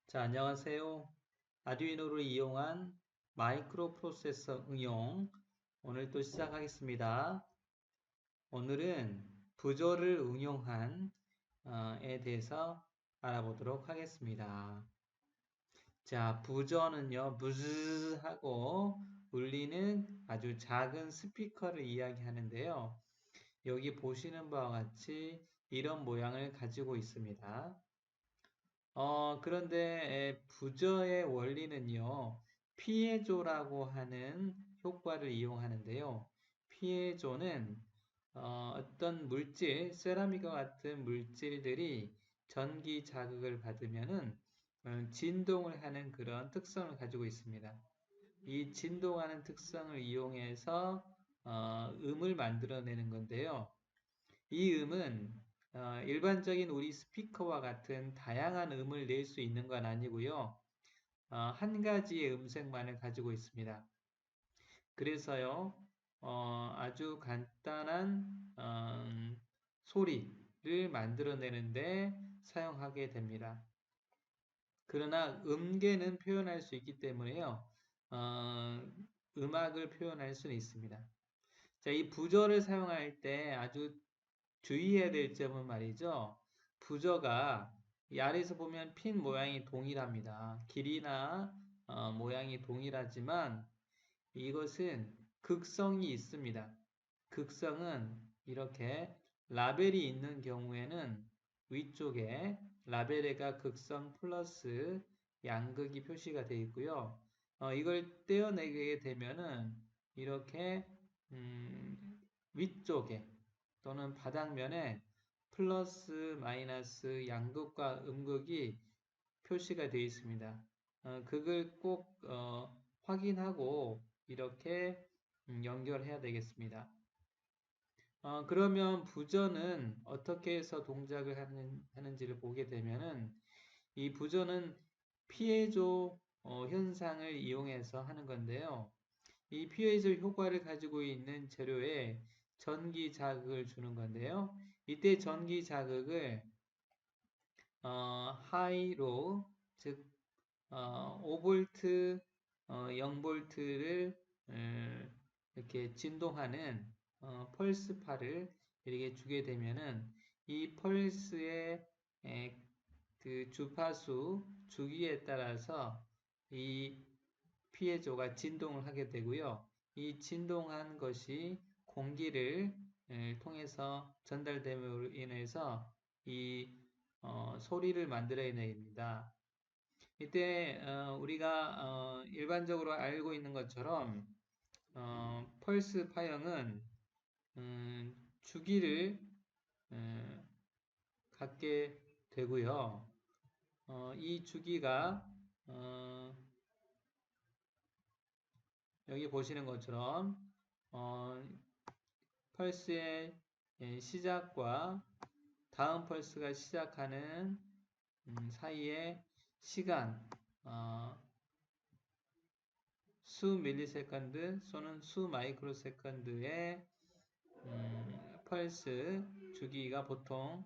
자, 안녕하세요. 아두이노를 이용한 마이크로 프로세서 응용 오늘 또 시작하겠습니다. 오늘은 부저를 응용한 에 대해서 알아보도록 하겠습니다. 자, 부저는요, 무즈 하고 울리는 아주 작은 스피커를 이야기하는데요. 여기 보시는 바와 같이 이런 모양을 가지고 있습니다. 그런데 부저의 원리는요, 피에조라고 하는 효과를 이용하는데요. 피에조는 어떤 물질, 세라믹과 같은 물질들이 전기 자극을 받으면은 진동을 하는 그런 특성을 가지고 있습니다. 이 진동하는 특성을 이용해서 음을 만들어내는 건데요. 이 음은 일반적인 우리 스피커와 같은 다양한 음을 낼 수 있는 건 아니고요. 한 가지의 음색만을 가지고 있습니다. 그래서요, 아주 간단한 소리를 만들어내는데 사용하게 됩니다. 그러나 음계는 표현할 수 있기 때문에요, 음악을 표현할 수는 있습니다. 자, 이 부저를 사용할 때 아주 주의해야 될 점은 말이죠. 부저가 이 아래에서 보면 핀 모양이 동일합니다. 길이나 모양이 동일하지만 이것은 극성이 있습니다. 극성은 이렇게 라벨이 있는 경우에는 위쪽에 라벨에가 극성 플러스 양극이 표시가 되어 있고요. 이걸 떼어내게 되면은 이렇게 위쪽에 또는 바닥면에 플러스 마이너스 양극과 음극이 표시가 되어 있습니다. 그걸 꼭 확인하고 이렇게 연결해야 되겠습니다. 그러면 부저는 어떻게 해서 동작을 하는지를 보게 되면은 이 부저는 피에조 현상을 이용해서 하는 건데요. 이 피에조 효과를 가지고 있는 재료에 전기 자극을 주는 건데요. 이때 전기 자극을 하이로 즉 5V, 0V를 이렇게 진동하는 펄스파를 이렇게 주게 되면은 이 펄스의 그 주파수 주기에 따라서 이 피에조가 진동을 하게 되고요. 이 진동한 것이 공기를 통해서 전달됨으로 인해서 이 소리를 만들어냅니다. 이때 우리가 일반적으로 알고 있는 것처럼 펄스 파형은 주기를 갖게 되고요. 이 주기가 여기 보시는 것처럼 펄스의 시작과 다음 펄스가 시작하는 사이의 시간 수 밀리세컨드 또는 수 마이크로 세컨드의 펄스 주기가 보통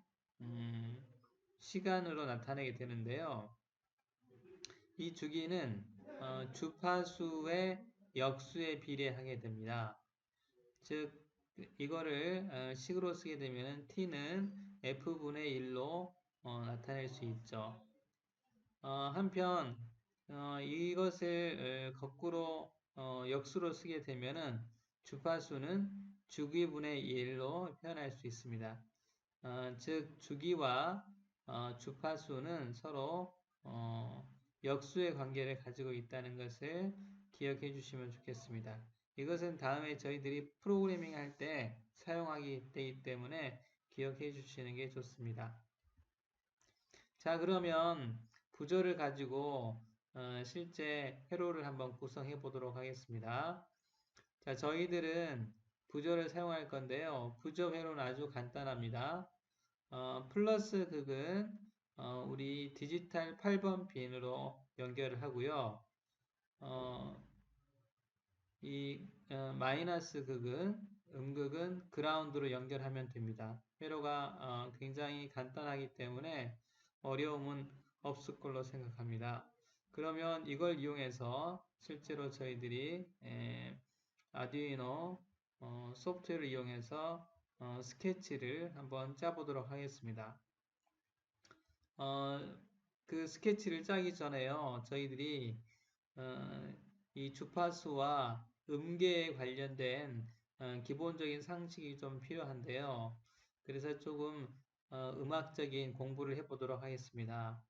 시간으로 나타내게 되는데요. 이 주기는 주파수의 역수에 비례하게 됩니다. 즉 이거를 식으로 쓰게 되면 t는 f분의 1로 나타낼 수 있죠. 한편 이것을 거꾸로 역수로 쓰게 되면은 주파수는 주기분의 1로 표현할 수 있습니다. 즉 주기와 주파수는 서로 역수의 관계를 가지고 있다는 것을 기억해 주시면 좋겠습니다. 이것은 다음에 저희들이 프로그래밍 할 때 사용하기 되기 때문에 기억해 주시는 게 좋습니다. 자, 그러면 부저를 가지고 실제 회로를 한번 구성해 보도록 하겠습니다. 자, 저희들은 부저를 사용할 건데요. 부저 회로는 아주 간단합니다. 플러스 극은 우리 디지털 8번 핀으로 연결을 하고요. 이 마이너스 극은 음극은 그라운드로 연결하면 됩니다. 회로가 굉장히 간단하기 때문에 어려움은 없을 걸로 생각합니다. 그러면 이걸 이용해서 실제로 저희들이 아두이노 소프트웨어를 이용해서 스케치를 한번 짜보도록 하겠습니다. 그 스케치를 짜기 전에요, 저희들이 이 주파수와 음계에 관련된 기본적인 상식이 좀 필요한데요. 그래서 조금 음악적인 공부를 해보도록 하겠습니다.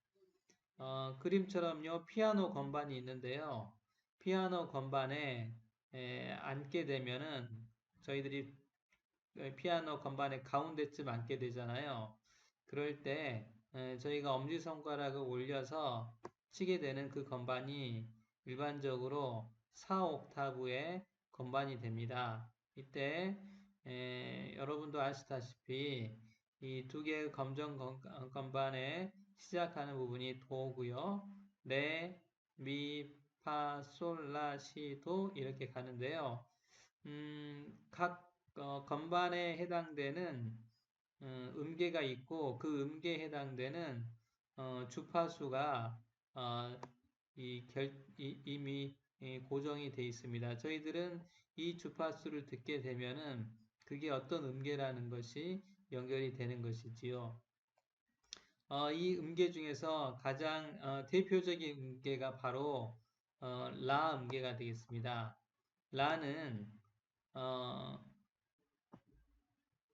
그림처럼요, 피아노 건반이 있는데요. 피아노 건반에 앉게 되면은 저희들이 피아노 건반의 가운데쯤 앉게 되잖아요. 그럴 때 저희가 엄지손가락을 올려서 치게 되는 그 건반이 일반적으로 4옥타브의 건반이 됩니다. 이때 여러분도 아시다시피 이 두 개의 검정 건반에 시작하는 부분이 도고요. 레, 미, 파, 솔, 라, 시, 도 이렇게 가는데요. 각 건반에 해당되는 음계가 있고 그 음계에 해당되는 주파수가 이미 고정이 되어 있습니다. 저희들은 이 주파수를 듣게 되면은 그게 어떤 음계라는 것이 연결이 되는 것이지요. 이 음계 중에서 가장 대표적인 음계가 바로 라 음계가 되겠습니다. 라는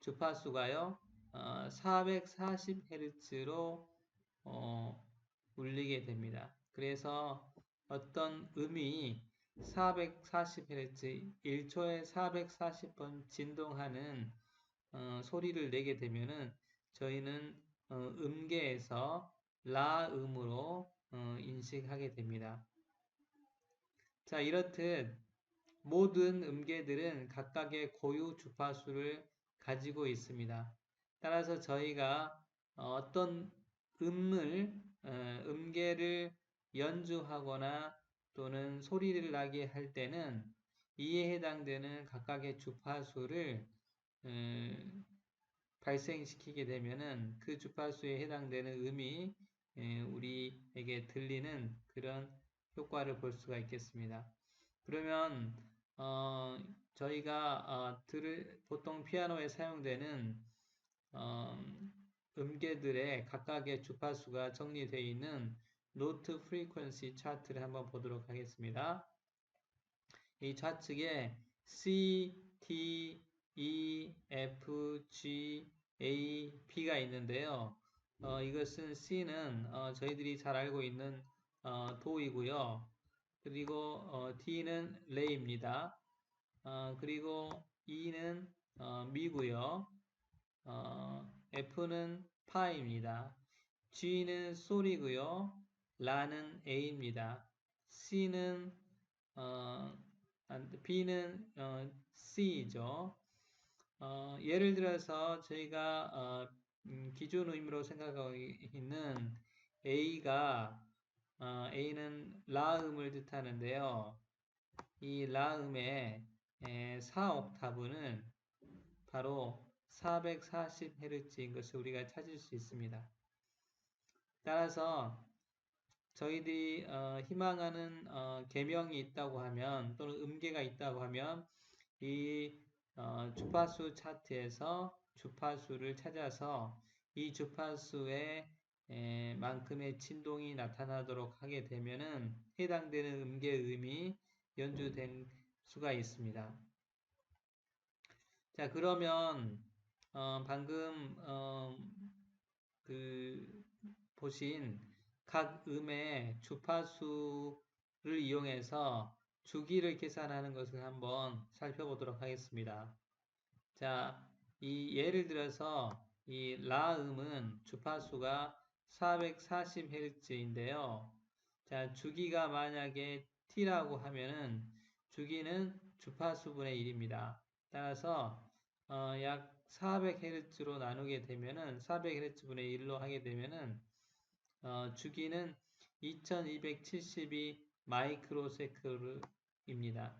주파수가요 440Hz로 울리게 됩니다. 그래서 어떤 음이 440Hz, 1초에 440번 진동하는 소리를 내게 되면은 저희는 음계에서 라 음으로 인식하게 됩니다. 자, 이렇듯 모든 음계들은 각각의 고유 주파수를 가지고 있습니다. 따라서 저희가 어떤 음계를 연주하거나 또는 소리를 나게 할 때는 이에 해당되는 각각의 주파수를 발생시키게 되면은 그 주파수에 해당되는 음이 우리에게 들리는 그런 효과를 볼 수가 있겠습니다. 그러면 저희가 보통 피아노에 사용되는 음계들의 각각의 주파수가 정리되어 있는 노트 프리퀀시 차트를 한번 보도록 하겠습니다. 이 좌측에 C, D, E, F, G, A, B가 있는데요. 이것은 C는 저희들이 잘 알고 있는 도이고요. 그리고 D는 레입니다. 그리고 E는 미고요. F는 파입니다. G는 솔이고요. 라는 A입니다. C는 B는 C죠. 예를 들어서 저희가 기준 의미로 생각하고 있는 A가 A는 라음을 뜻하는데요. 이 라음의 4옥타브는 바로 440Hz인 것을 우리가 찾을 수 있습니다. 따라서 저희들이 희망하는 계명이 있다고 하면 또는 음계가 있다고 하면 이 주파수 차트에서 주파수를 찾아서 이 주파수에 만큼의 진동이 나타나도록 하게 되면은 해당되는 음계음이 연주된 수가 있습니다. 자, 그러면 방금 보신 각 음의 주파수를 이용해서 주기를 계산하는 것을 한번 살펴보도록 하겠습니다. 자, 이 예를 들어서 이 라음은 주파수가 440Hz인데요. 자, 주기가 만약에 T라고 하면은 주기는 주파수분의 1입니다. 따라서 약 400Hz로 나누게 되면은 400Hz분의 1로 하게 되면은 주기는 2272 마이크로세클입니다.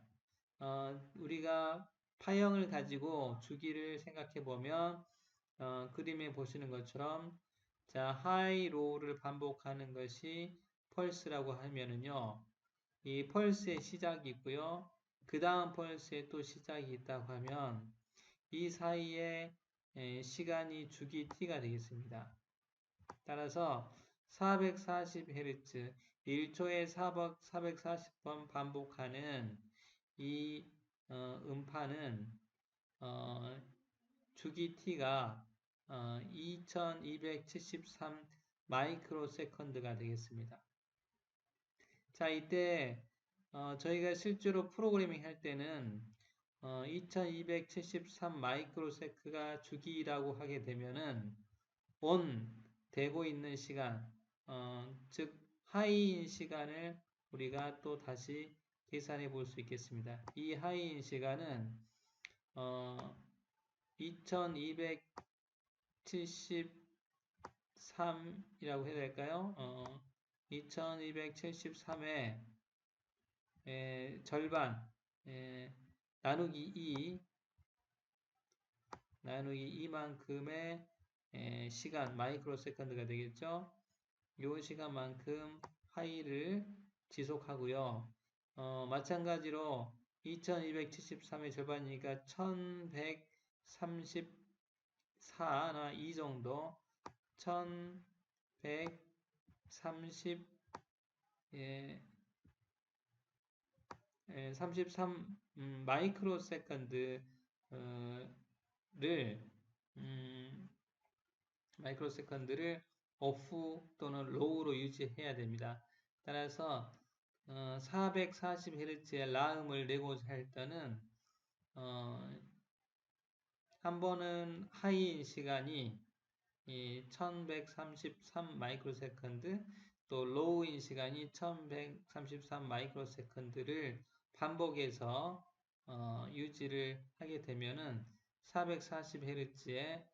우리가 파형을 가지고 주기를 생각해 보면 그림에 보시는 것처럼 자, 하이, 로우를 반복하는 것이 펄스라고 하면은요, 이 펄스의 시작이 있고요. 그 다음 펄스에 또 시작이 있다고 하면 이 사이에 시간이 주기 t가 되겠습니다. 따라서 440Hz, 1초에 440번 반복하는 이 음파는 주기 t가 2273 마이크로 세컨드가 되겠습니다. 자, 이때 저희가 실제로 프로그래밍 할 때는 2273 마이크로세크가 주기라고 하게 되면은 on 되고 있는 시간, 즉 하이인 시간을 우리가 또 다시 계산해 볼 수 있겠습니다. 이 하이인 시간은 2273이라고 해야 될까요? 2273의 절반 나누기 2만큼의 시간 마이크로 세컨드가 되겠죠. 요 시간만큼 하이를 지속하고요. 마찬가지로 2273의 절반이니까 1134나 이 정도 1130 33 마이크로 세컨드를 마이크로 세컨드를 오프 또는 로우로 유지해야 됩니다. 따라서 440Hz의 라음을 내고자 할 때는 한 번은 하이인 시간이 1133 마이크로 세컨드, 또 로우인 시간이 1133 마이크로 세컨드를 반복해서 유지를 하게 되면은 440Hz의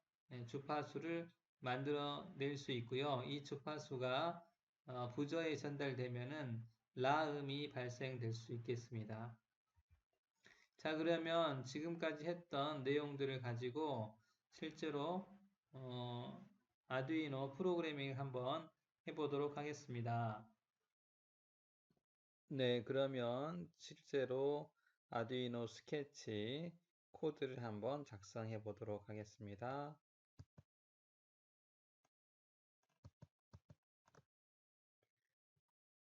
주파수를 만들어낼 수 있고요. 이 주파수가 부저에 전달되면은 라음이 발생될 수 있겠습니다. 자, 그러면 지금까지 했던 내용들을 가지고 실제로 아두이노 프로그래밍 한번 해보도록 하겠습니다. 네, 그러면 실제로 아두이노 스케치 코드를 한번 작성해 보도록 하겠습니다.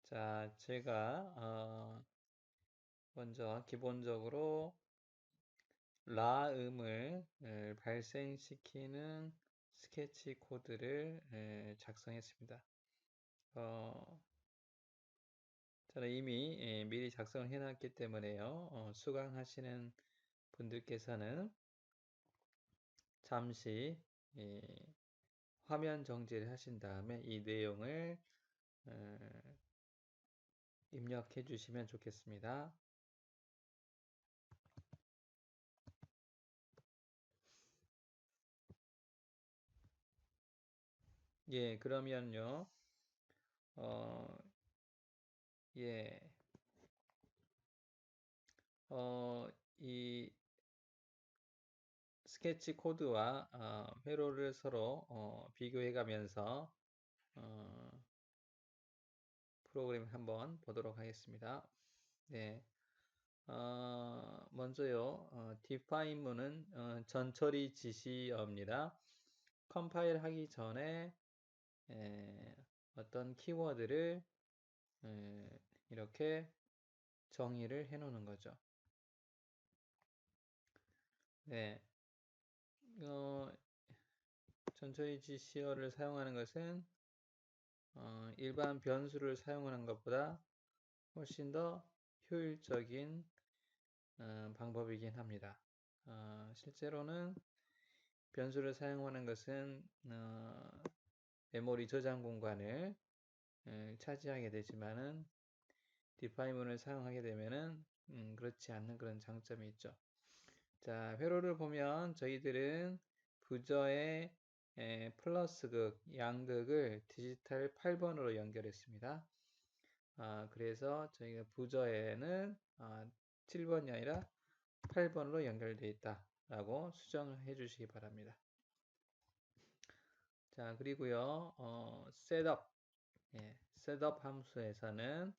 자, 제가 먼저 기본적으로 라음을 발생시키는 스케치 코드를 작성했습니다. 저는 이미 미리 작성을 해놨기 때문에요. 수강하시는 분들께서는 잠시 화면 정지를 하신 다음에 이 내용을 입력해 주시면 좋겠습니다. 예, 그러면요. 예. 이 스케치 코드와 회로를 서로 비교해 가면서 프로그램 한번 보도록 하겠습니다. 네. 먼저요, define문은 전처리 지시어입니다. 컴파일 하기 전에 어떤 키워드를 이렇게 정의를 해 놓는 거죠. 네. 전처리 지시어를 사용하는 것은 일반 변수를 사용하는 것보다 훨씬 더 효율적인 방법이긴 합니다. 실제로는 변수를 사용하는 것은 메모리 저장 공간을 차지하게 되지만은 define문을 사용하게 되면은 그렇지 않는 그런 장점이 있죠. 자, 회로를 보면 저희들은 부저의 플러스극, 양극을 디지털 8번으로 연결했습니다. 그래서 저희가 부저에는 7번이 아니라 8번으로 연결되어 있다 라고 수정을 해 주시기 바랍니다. 자, 그리고요, setup, setup 함수에서는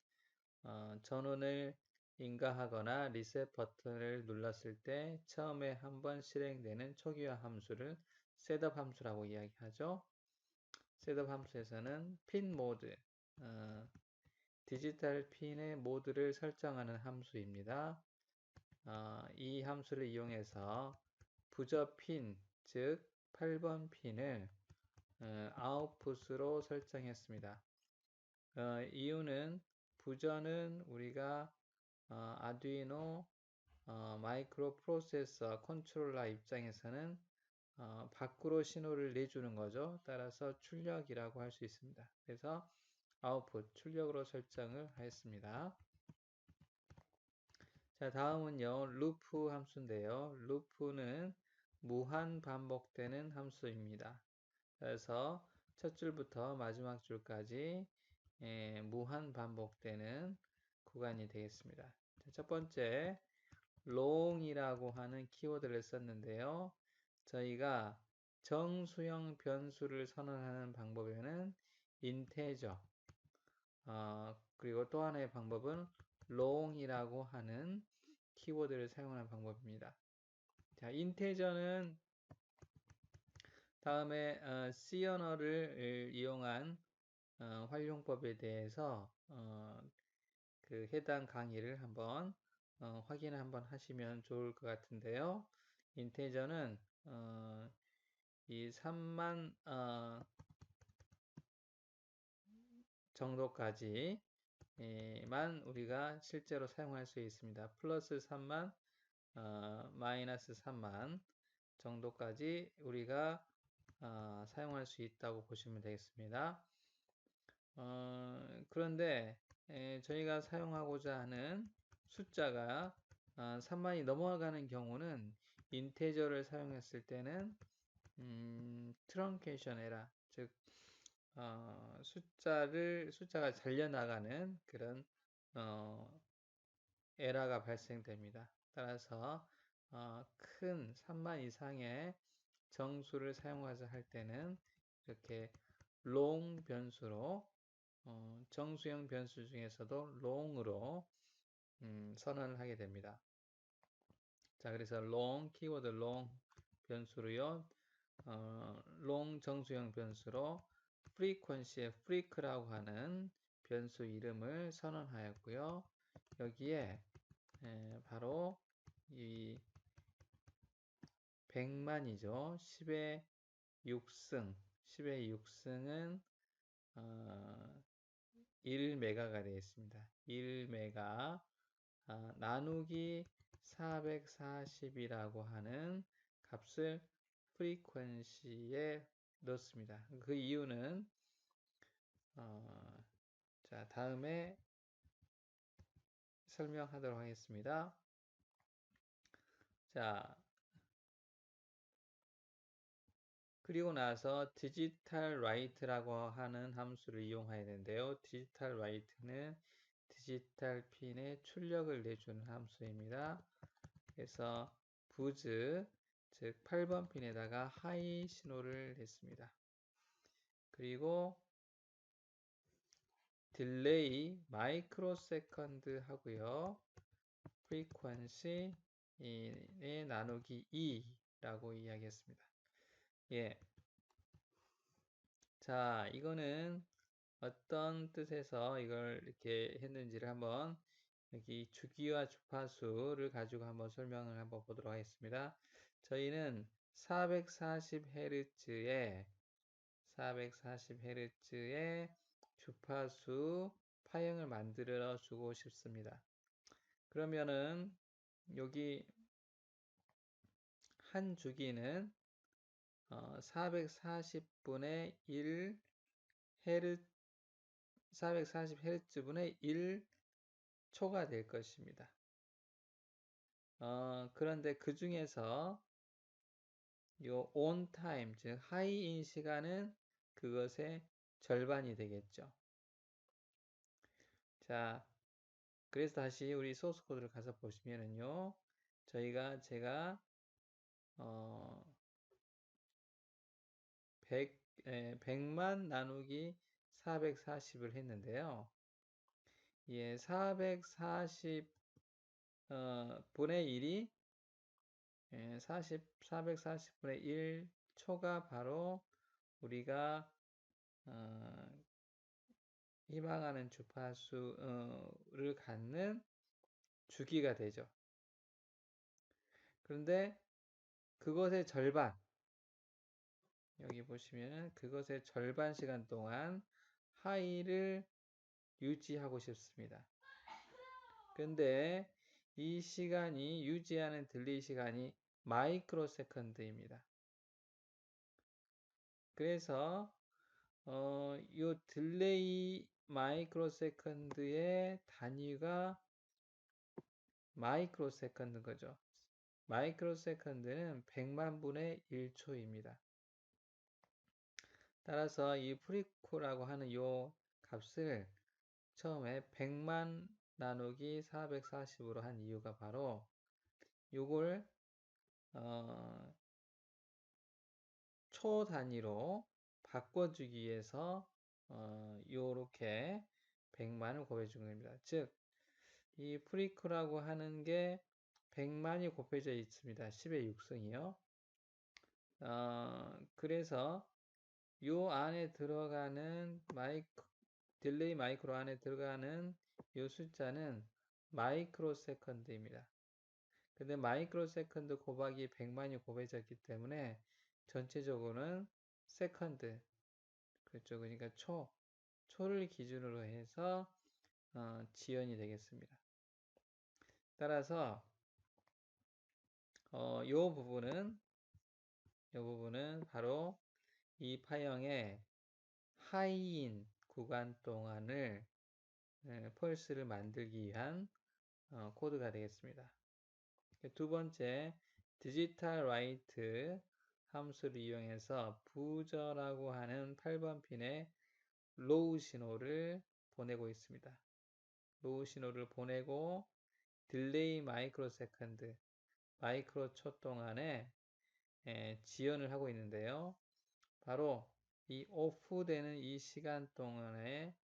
전원을 인가하거나 리셋 버튼을 눌렀을 때 처음에 한번 실행되는 초기화 함수를 setup 함수라고 이야기하죠. setup 함수에서는 핀 모드, 디지털 핀의 모드를 설정하는 함수입니다. 이 함수를 이용해서 부저 핀, 즉 8번 핀을 아웃풋으로 설정했습니다. 이유는 부저는 우리가 아두이노 마이크로 프로세서 컨트롤러 입장에서는 밖으로 신호를 내주는 거죠. 따라서 출력이라고 할 수 있습니다. 그래서 아웃풋, 출력으로 설정을 하였습니다. 자, 다음은요, 루프 함수인데요. 루프는 무한 반복되는 함수입니다. 그래서 첫 줄부터 마지막 줄까지 무한 반복되는 구간이 되겠습니다. 자, 첫 번째, long이라고 하는 키워드를 썼는데요. 저희가 정수형 변수를 선언하는 방법에는 integer, 그리고 또 하나의 방법은 long이라고 하는 키워드를 사용하는 방법입니다. 자, 인테저는 다음에 C 언어를 이용한 활용법에 대해서 그 해당 강의를 한번 확인을 한번 하시면 좋을 것 같은데요. 인테저는 이 3만 정도까지만 우리가 실제로 사용할 수 있습니다. 플러스 3만, 마이너스 3만 정도까지 우리가 사용할 수 있다고 보시면 되겠습니다. 그런데 저희가 사용하고자 하는 숫자가 3만이 넘어가는 경우는 인테저를 사용했을 때는 트렁케이션 에러, 즉 숫자가 잘려나가는 그런 에러가 발생됩니다. 따라서 큰 3만 이상의 정수를 사용하자 할 때는 이렇게 long 변수로 정수형 변수 중에서도 long으로 선언을 하게 됩니다. 자, 그래서 long 키워드 long 변수로요. long 정수형 변수로 frequency의 freak라고 하는 변수 이름을 선언하였고요. 여기에 바로 이 100만이죠. 10의 6승, 10의 6승은 1메가가 되겠습니다. 1메가 나누기 440이라고 하는 값을 프리퀀시에 넣습니다. 그 이유는 자, 다음에 설명하도록 하겠습니다. 자, 그리고 나서 디지털 라이트라고 하는 함수를 이용해야 되는데요. 디지털 라이트는 디지털 핀에 출력을 내주는 함수입니다. 그래서 부즈, 즉 8번 핀에다가 하이 신호를 냈습니다. 그리고 딜레이 마이크로 세컨드 하고요. 프리퀀시 의 나누기 2라고 이야기했습니다. 예. 자, 이거는 어떤 뜻에서 이걸 이렇게 했는지를 한번 여기 주기와 주파수를 가지고 한번 설명을 한번 보도록 하겠습니다. 저희는 440Hz의 주파수 파형을 만들어 주고 싶습니다. 그러면은 여기 한 주기는 440분의 1 헤르 440Hz분의 1초가 될 것입니다. 그런데 그 중에서 요 on time, 즉 하이인 시간은 그것의 절반이 되겠죠. 자, 그래서 다시 우리 소스 코드를 가서 보시면은요, 제가 100만 나누기 440을 했는데요. 예, 440 분의 1이 440분의 1초가 바로 우리가 희망하는 주파수를 갖는 주기가 되죠. 그런데 그것의 절반, 여기 보시면 그것의 절반 시간 동안 하이를 유지하고 싶습니다. 근데 이 시간이 유지하는 딜레이 시간이 마이크로 세컨드입니다. 그래서 이 딜레이 마이크로 세컨드의 단위가 마이크로 세컨드 거죠. 마이크로 세컨드는 100만 분의 1초입니다. 따라서 이 프리코라고 하는 이 값을 처음에 100만 나누기 440으로 한 이유가 바로 이걸 초 단위로 바꿔주기 위해서 요렇게 100만을 곱해준 겁니다. 즉, 이 프리크라고 하는 게 100만이 곱해져 있습니다. 10의 6승이요. 그래서 요 안에 들어가는 딜레이 마이크로 안에 들어가는 요 숫자는 마이크로 세컨드입니다. 근데 마이크로 세컨드 곱하기 100만이 곱해졌기 때문에 전체적으로는 세컨드, 그렇죠. 그러니까 초를 기준으로 해서 지연이 되겠습니다. 따라서 요 부분은 바로 이 파형의 하이인 구간 동안을 펄스를 만들기 위한 코드가 되겠습니다. 두 번째, 디지털 라이트 함수를 이용해서 부저라고 하는 8번 핀에 로우 신호를 보내고 있습니다. 로우 신호를 보내고 딜레이 마이크로 세컨드, 마이크로 초 동안에 지연을 하고 있는데요. 바로 이 오프되는 이 시간 동안에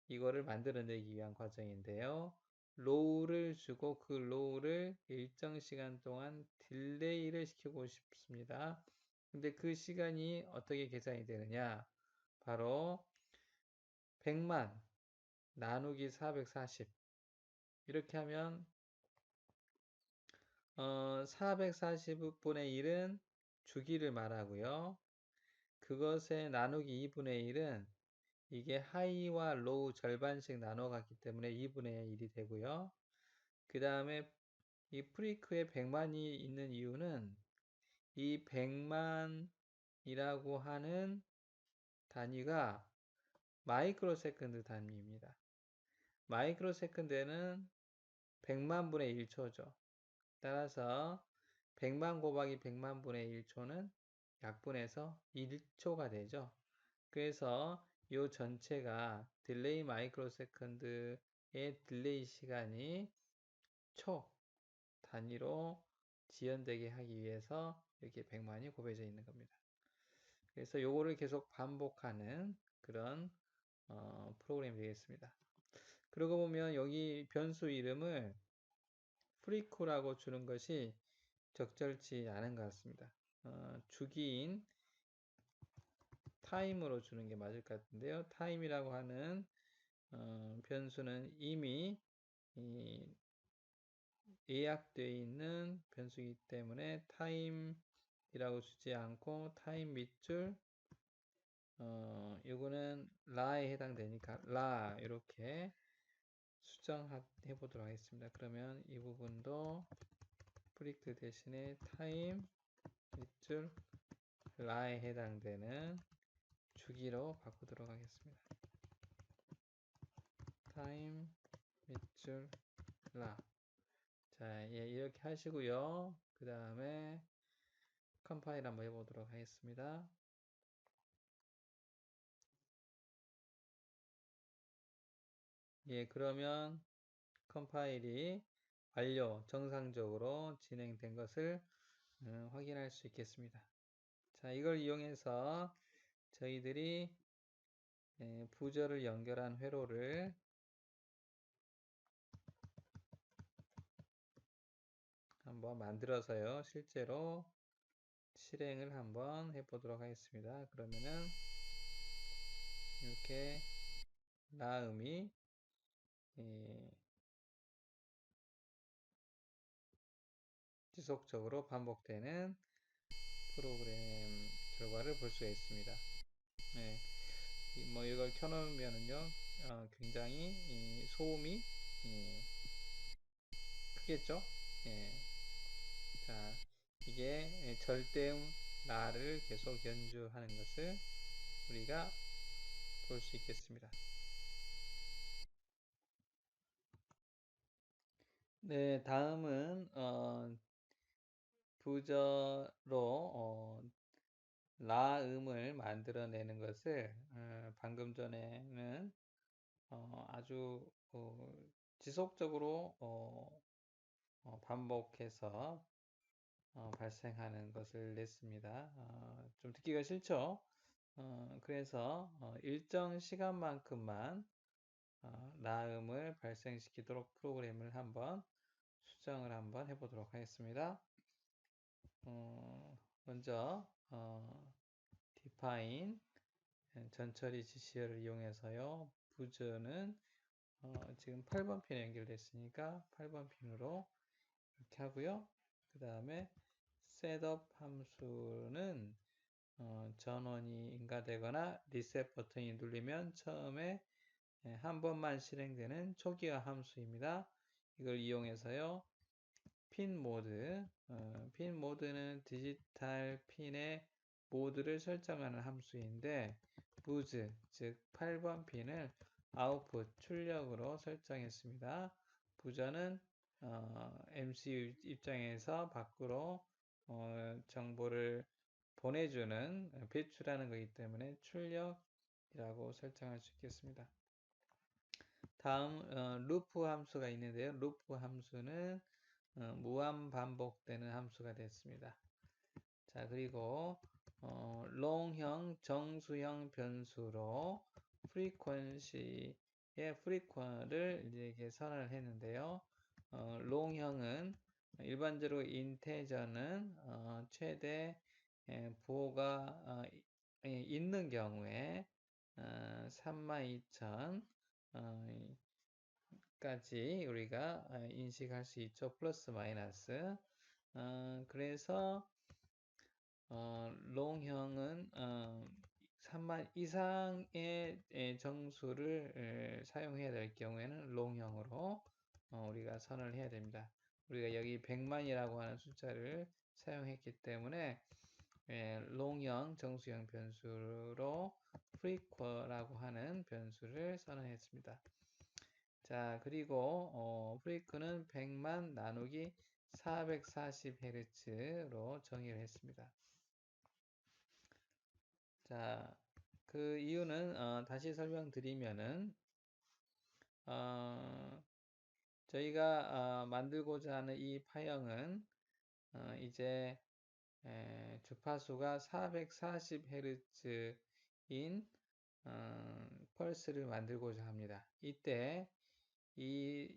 이거를 만들어내기 위한 과정인데요. 로우를 주고 그 로우를 일정 시간 동안 딜레이를 시키고 싶습니다. 근데 그 시간이 어떻게 계산이 되느냐? 바로 100만 나누기 440 이렇게 하면 440분의 1은 주기를 말하고요. 그것에 나누기 2분의 1은 이게 하이와 로우 절반씩 나눠갔기 때문에 2분의 1이 되고요. 그 다음에 이 프리크에 100만이 있는 이유는 이 100만이라고 하는 단위가 마이크로 세컨드 단위입니다. 마이크로 세컨드는 100만 분의 1초죠. 따라서 100만 곱하기 100만 분의 1초는 약분해서 1초가 되죠. 그래서 이 전체가 딜레이 마이크로 세컨드의 딜레이 시간이 초 단위로 지연되게 하기 위해서 이렇게 100만이 곱해져 있는 겁니다. 그래서 요거를 계속 반복하는 그런 프로그램이 되겠습니다. 그러고 보면 여기 변수 이름을 프리코라고 주는 것이 적절치 않은 것 같습니다. 주기인 타임으로 주는 게 맞을 것 같은데요. 타임이라고 하는 변수는 이미 예약되어 있는 변수이기 때문에 타임이라고 주지 않고 타임 밑줄 이거는 라에 해당되니까 라 이렇게 수정해 보도록 하겠습니다. 그러면 이 부분도 프리트 대신에 타임 밑줄 라에 해당되는 주기로 바꾸도록 하겠습니다. 타임 밑줄 라. 자, 예, 이렇게 하시고요. 그 다음에 컴파일 한번 해보도록 하겠습니다. 예, 그러면 컴파일이 완료, 정상적으로 진행된 것을 확인할 수 있겠습니다. 자, 이걸 이용해서 저희들이 부저를 연결한 회로를 한번 만들어서요. 실제로 실행을 한번 해보도록 하겠습니다. 그러면은 이렇게 나음이 지속적으로 반복되는 프로그램 결과를 볼 수가 있습니다. 네, 뭐 이걸 켜놓으면은요, 굉장히 소음이 크겠죠? 예. 자, 이게 절대음 라를 계속 연주하는 것을 우리가 볼 수 있겠습니다. 네, 다음은 부저로 라음을 만들어내는 것을 방금 전에는 아주 지속적으로 반복해서 발생하는 것을 냈습니다. 좀 듣기가 싫죠? 그래서 일정 시간만큼만 라음을 발생시키도록 프로그램을 한번 수정을 한번 해보도록 하겠습니다. 먼저 define 전처리 지시어를 이용해서요. 부저는 지금 8번 핀에 연결됐으니까 8번 핀으로 이렇게 하고요. 그 다음에 setup 함수는 전원이 인가되거나 리셋 버튼이 눌리면 처음에 한 번만 실행되는 초기화 함수입니다. 이걸 이용해서요. 핀 모드는 디지털 핀의 모드를 설정하는 함수인데 booz, 즉 8번 핀을 아웃풋 출력으로 설정했습니다. 부저는 MCU 입장에서 밖으로 정보를 보내주는 배출하는 거기 때문에 출력이라고 설정할 수 있겠습니다. 다음 루프 함수가 있는데요. 루프 함수는 무한 반복되는 함수가 됐습니다. 자, 그리고 long형 정수형 변수로 frequency의 frequent를 이제 선언을 했는데요. long형은 일반적으로 인테저는 최대 부호가 있는 경우에 32,000 까지 우리가 인식할 수 있죠. 플러스 마이너스. 그래서 롱형은 3만 이상의 정수를 사용해야 될 경우에는 롱형으로 우리가 선언을 해야 됩니다. 우리가 여기 100만이라고 하는 숫자를 사용했기 때문에 롱형 정수형 변수로 frequent라고 하는 변수를 선언했습니다. 자, 그리고 프리크는 100만 나누기 440Hz로 정의를 했습니다. 자, 그 이유는 다시 설명드리면은 저희가 만들고자 하는 이 파형은 이제 주파수가 440Hz인 펄스를 만들고자 합니다. 이때 이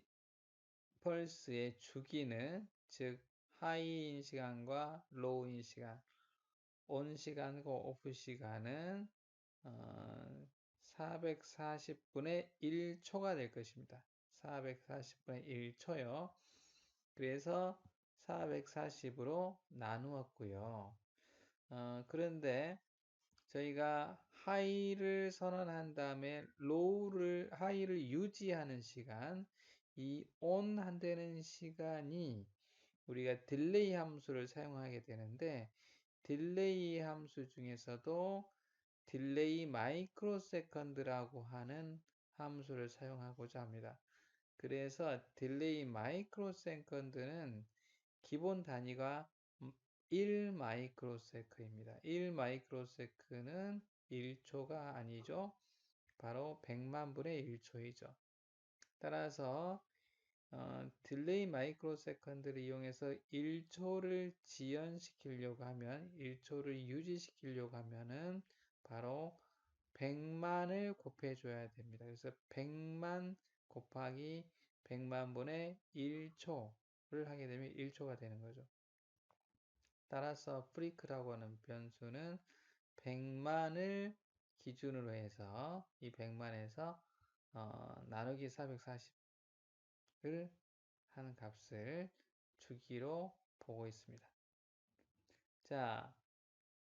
펄스의 주기는 즉 하이인 시간과 로우인 시간, 온 시간과 오프 시간은 440분의 1초가 될 것입니다. 440분의 1초요. 그래서 440으로 나누었고요. 그런데 저희가 하이를 선언한 다음에 하이를 유지하는 시간, 이 on 한다는 시간이 우리가 딜레이 함수를 사용하게 되는데 딜레이 함수 중에서도 딜레이 마이크로 세컨드라고 하는 함수를 사용하고자 합니다. 그래서 딜레이 마이크로 세컨드는 기본 단위가 1 마이크로세컨드입니다. 1 마이크로세컨드는 1초가 아니죠. 바로 100만 분의 1초이죠. 따라서 딜레이 마이크로세컨드를 이용해서 1초를 지연시키려고 하면 1초를 유지시키려고 하면은 바로 100만을 곱해줘야 됩니다. 그래서 100만 곱하기 100만 분의 1초를 하게 되면 1초가 되는 거죠. 따라서 프리크라고 하는 변수는 100만을 기준으로 해서 이 100만에서 나누기 440을 하는 값을 주기로 보고 있습니다. 자,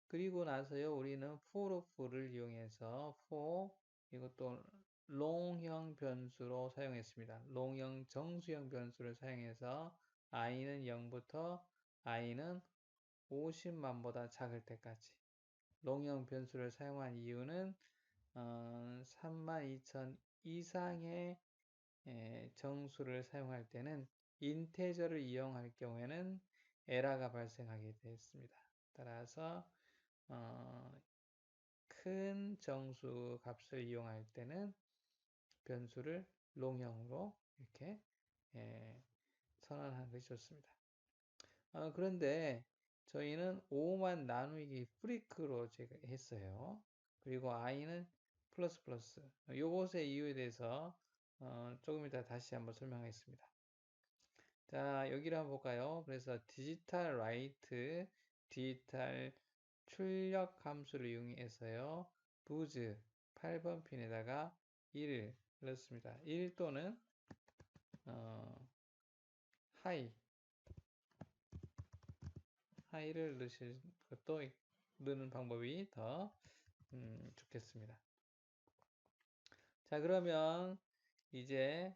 그리고 나서요, 우리는 for를 이용해서 for 이것도 long형 변수로 사용했습니다. long형 정수형 변수를 사용해서 i는 0부터 i는 50만보다 작을 때까지 long형 변수를 사용한 이유는 32,000 이상의 정수를 사용할 때는 인테저를 이용할 경우에는 에러가 발생하게 되었습니다. 따라서 큰 정수 값을 이용할 때는 변수를 롱형으로 이렇게 선언하는 것이 좋습니다. 그런데 저희는 5만 나누기 프리크로 제가 했어요. 그리고 i는 플러스 플러스. 요것의 이유에 대해서 조금 이따 다시 한번 설명하겠습니다. 자, 여기를 한번 볼까요? 그래서 디지털 라이트, 디지털 출력 함수를 이용해서요. 부즈 8번 핀에다가 1을 넣습니다. 1 또는 하이를 넣으실 것도 넣는 방법이 더 좋겠습니다. 자, 그러면 이제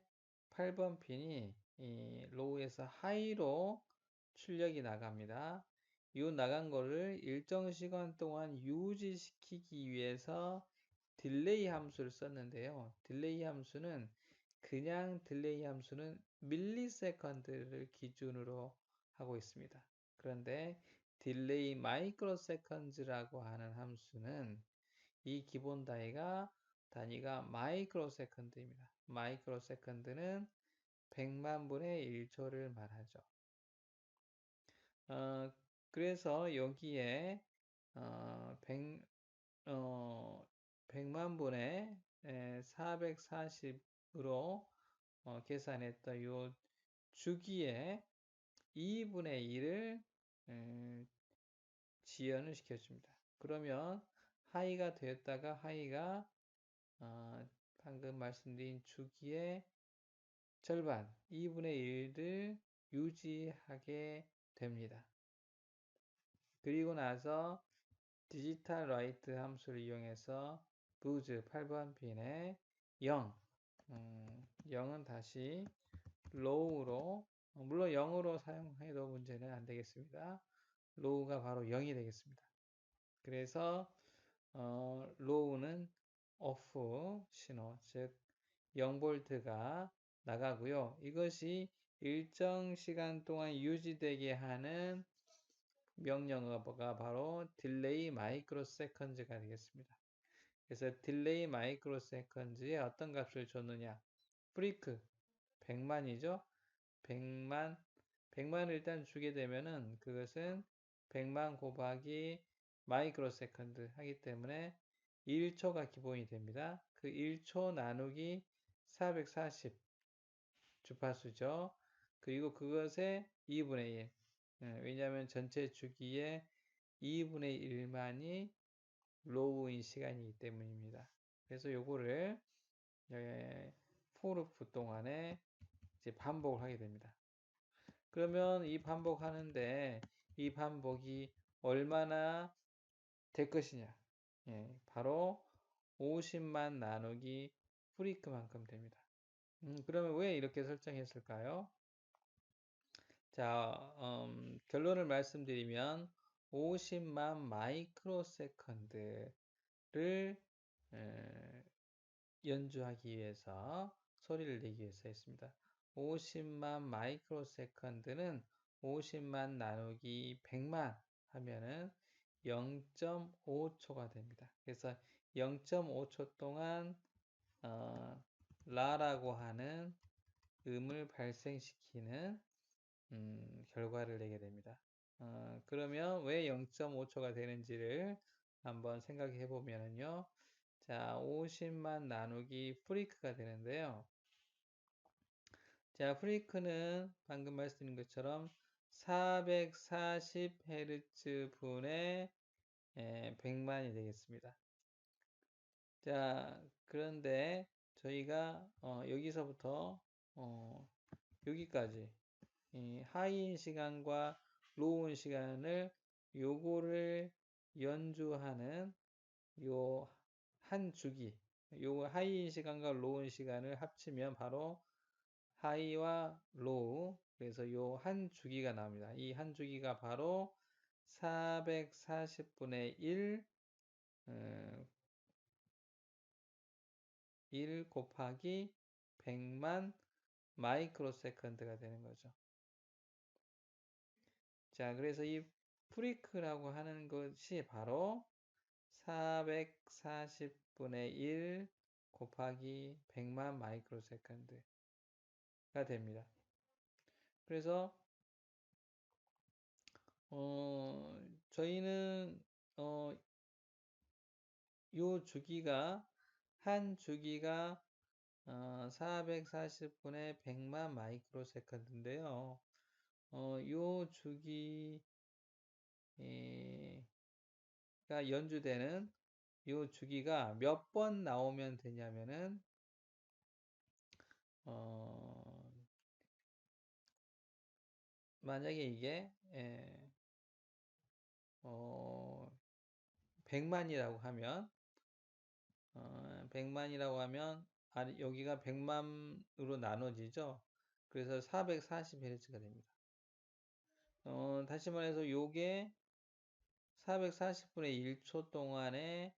8번 핀이 이 로우에서 하이로 출력이 나갑니다. 이 나간 거를 일정 시간 동안 유지시키기 위해서 딜레이 함수를 썼는데요. 딜레이 함수는 그냥 딜레이 함수는 밀리세컨드를 기준으로 하고 있습니다. 그런데 딜레이 마이크로세컨즈라고 하는 함수는 이 기본 단위가 마이크로세컨드입니다. 마이크로세컨드는 100만 분의 1초를 말하죠. 그래서 여기에 100만 분의 440으로 계산했던 요 주기에 2분의 1을 지연을 시켜줍니다. 그러면 하이가 되었다가 하이가 방금 말씀드린 주기의 절반 2분의 1을 유지하게 됩니다. 그리고 나서 디지털 라이트 함수를 이용해서 부즈 8번 핀에 0 0은 다시 low로 물론 0으로 사용해도 문제는 안 되겠습니다. low가 바로 0이 되겠습니다. 그래서 low는 off 신호 즉 0V가 나가고요. 이것이 일정 시간 동안 유지되게 하는 명령어가 바로 딜레이 마이크로 세컨즈가 되겠습니다. 그래서 딜레이 마이크로 세컨즈에 어떤 값을 줬느냐? 프리크 100만이죠. 100만을 일단 주게 되면은 그것은 100만 곱하기 마이크로 세컨드 하기 때문에 1초가 기본이 됩니다. 그 1초 나누기 440 주파수죠. 그리고 그것의 2분의 1. 왜냐하면 전체 주기의 2분의 1만이 로우인 시간이기 때문입니다. 그래서 요거를 포르프 동안에 이제 반복을 하게 됩니다. 그러면 이 반복하는데 이 반복이 얼마나 될 것이냐? 바로 50만 나누기 프리크만큼 됩니다. 그러면 왜 이렇게 설정했을까요? 자, 결론을 말씀드리면 50만 마이크로 세컨드를 연주하기 위해서 소리를 내기 위해서 했습니다. 50만 마이크로 세컨드는 50만 나누기 100만 하면은 0.5초가 됩니다. 그래서 0.5초 동안 라라고 하는 음을 발생시키는 결과를 내게 됩니다. 그러면 왜 0.5초가 되는지를 한번 생각해 보면은요. 자, 50만 나누기 프리크가 되는데요. 자, 프리크는 방금 말씀드린 것처럼 440Hz 분의 100만이 되겠습니다. 자, 그런데 저희가 여기서부터 여기까지 이 하이인 시간과 로우인 시간을 요거를 연주하는 요 한 주기, 요 하이인 시간과 로우인 시간을 합치면 바로 하이와 로우, 그래서 요 한 주기가 나옵니다. 이 한 주기가 바로 440분의 1 곱하기 100만 마이크로 세컨드가 되는 거죠. 자, 그래서 이 프리크라고 하는 것이 바로 440분의 1 곱하기 100만 마이크로 세컨드가 됩니다. 그래서 저희는 요 주기가 한 주기가 440분의 100만 마이크로 세컨드인데요. 요 주기가 연주되는 요 주기가 몇 번 나오면 되냐면은 만약에 이게 100만이라고 하면 100만이라고 하면 여기가 100만으로 나눠지죠. 그래서 440Hz가 됩니다. 다시 말해서 요게 440분의 1초 동안에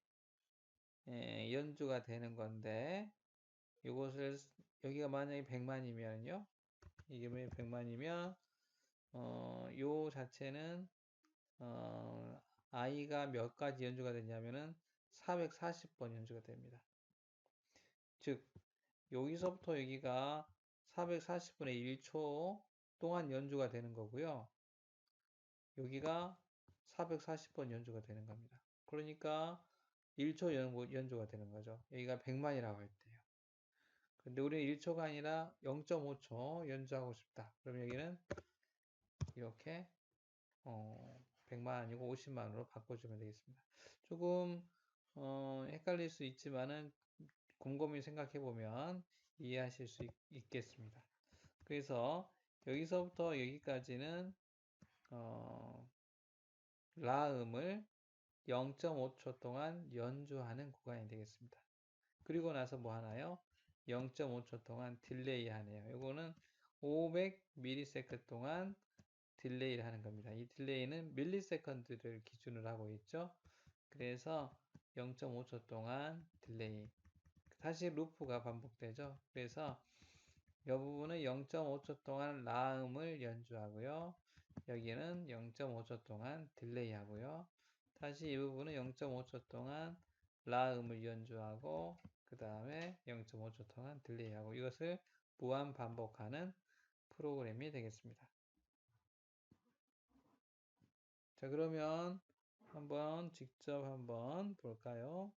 연주가 되는 건데 요것을 여기가 만약에 100만이면요. 이게 100만이면 요 자체는 i가 몇 가지 연주가 되냐면은 440번 연주가 됩니다. 즉 여기서부터 여기가 440분의 1초 동안 연주가 되는 거고요. 여기가 440번 연주가 되는 겁니다. 그러니까 1초 연주가 되는 거죠. 여기가 100만이라고 할 때요. 근데 우리는 1초가 아니라 0.5초 연주하고 싶다. 그럼 여기는 이렇게 100만 아니고 50만으로 바꿔주면 되겠습니다. 조금 헷갈릴 수 있지만은 곰곰이 생각해 보면 이해하실 수 있겠습니다. 그래서 여기서부터 여기까지는 라음을 0.5초 동안 연주하는 구간이 되겠습니다. 그리고 나서 뭐 하나요? 0.5초 동안 딜레이 하네요. 이거는 500ms 동안 딜레이를 하는 겁니다. 이 딜레이는 밀리세컨드를 기준으로 하고 있죠. 그래서 0.5초 동안 딜레이. 다시 루프가 반복되죠. 그래서 이 부분은 0.5초 동안 라음을 연주하고요. 여기는 0.5초 동안 딜레이 하고요. 다시 이 부분은 0.5초 동안 라음을 연주하고 그 다음에 0.5초 동안 딜레이 하고 이것을 무한 반복하는 프로그램이 되겠습니다. 자, 그러면 한번 직접 한번 볼까요?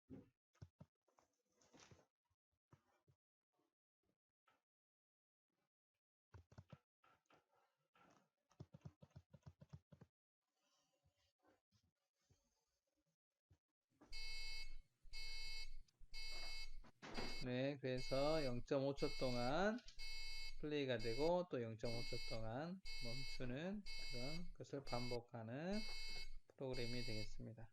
네, 그래서 0.5초 동안 플레이가 되고 또 0.5초 동안 멈추는 그런 것을 반복하는 프로그램이 되겠습니다.